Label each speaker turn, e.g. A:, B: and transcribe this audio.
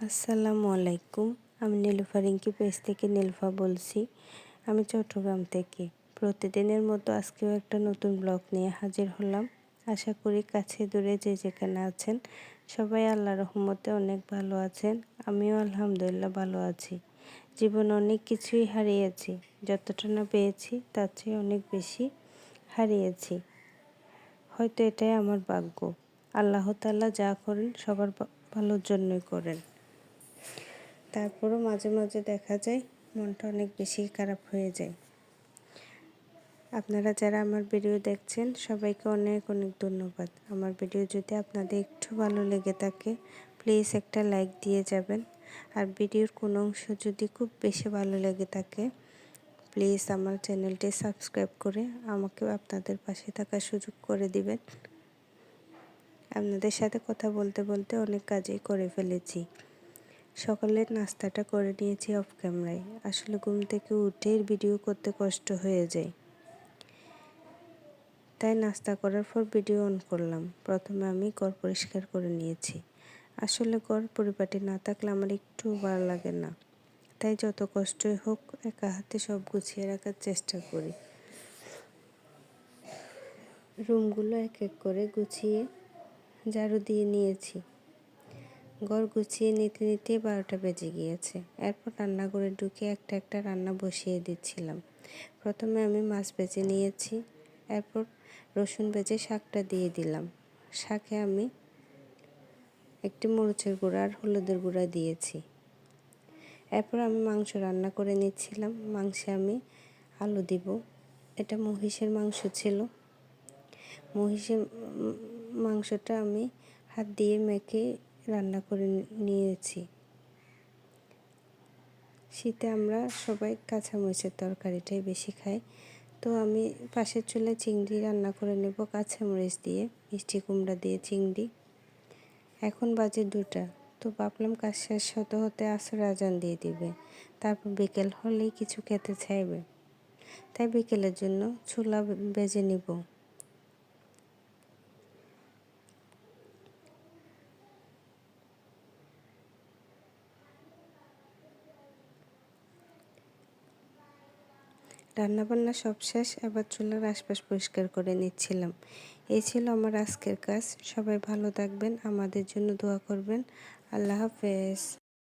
A: আসসালামু আলাইকুম। আমি নীলুফা রিঙ্কি পেজ থেকে নীলুফা বলছি। আমি চট্টগ্রাম থেকে। প্রতিদিনের মতো আজকেও একটা নতুন ব্লগ নিয়ে হাজির হলাম। আশা করি কাছে দূরে যে যেখানে আছেন সবাই আল্লাহর রহমতে অনেক ভালো আছেন। আমিও আলহামদুলিল্লাহ ভালো আছি। জীবনে অনেক কিছুই হারিয়েছি, যতটা না পেয়েছি তার চেয়ে অনেক বেশি হারিয়েছি। হয়তো এটাই আমার ভাগ্য। আল্লাহ তাআলা যা করেন সবার ভালোর জন্যই করেন। তারপরও মাঝে মাঝে দেখা যায় মনটা অনেক বেশি খারাপ হয়ে যায়। আপনারা যারা আমার ভিডিও দেখছেন সবাইকে অনেক অনেক ধন্যবাদ। আমার ভিডিও যদি আপনাদের একটু ভালো লেগে থাকে প্লিজ একটা লাইক দিয়ে যাবেন। আর ভিডিওর কোনো অংশ যদি খুব বেশি ভালো লেগে থাকে প্লিজ আমার চ্যানেলটি সাবস্ক্রাইব করে আমাকেও আপনাদের পাশে থাকার সুযোগ করে দিবেন। আপনাদের সাথে কথা বলতে বলতে অনেক কাজই করে ফেলেছি। সকালের নাস্তাটা করে নিয়েছি অফ ক্যামেরায়। আসলে ঘুম থেকে উঠেই ভিডিও করতে কষ্ট হয়ে যায়, তাই নাস্তা করার পর ভিডিও অন করলাম। প্রথমে আমি ঘর পরিষ্কার করে নিয়েছি। আসলে ঘর পরিপাটি না থাকলে আমার একটু ভালো লাগে না, তাই যত কষ্টই হোক একা হাতে সব গুছিয়ে রাখার চেষ্টা করি। রুমগুলো এক এক করে গুছিয়ে ঝাড়ু দিয়ে নিয়েছি। ঘর গুছিয়ে নিতে নিতে 12টা বেজে গিয়েছে। এরপর রান্নাঘরে ঢুকে একটা একটা রান্না বসিয়ে দিচ্ছিলাম। প্রথমে আমি মাছ ভেজে নিয়েছি, এরপর রসুন ভেজে শাকটা দিয়ে দিলাম। শাকে আমি একটি মরিচের গুঁড়া আর হলুদের গুঁড়া দিয়েছি। এরপর আমি মাংস রান্না করে নিচ্ছিলাম। মাংসে আমি আলু দিব। এটা মহিষের মাংস ছিল। মহিষের মাংসটা আমি হাত দিয়ে মেখে রান্না করে নিয়েছি। শীতে আমরা সবাই কাঁচামরিচের তরকারিটাই বেশি খাই, তো আমি পাশের চুলায় চিংড়ি রান্না করে নেব কাঁচামরিচ দিয়ে, মিষ্টি কুমড়া দিয়ে চিংড়ি। এখন বাজে 2টা, তো ভাবলাম কাজ শেষ হতে হতে আসরের আজান দিয়ে দিবে, তারপর বিকেল হলেই কিছু খেতে চাইবে, তাই বিকেলের জন্য ছোলা ভেজে নিব। রান্নাবান্না সব শেষ, এবার চুলার আশপাশ পরিষ্কার করে নিচ্ছিলাম। এই ছিল আমার আজকের কাজ। সবাই ভালো থাকবেন, আমাদের জন্য দোয়া করবেন। আল্লাহ হাফেজ।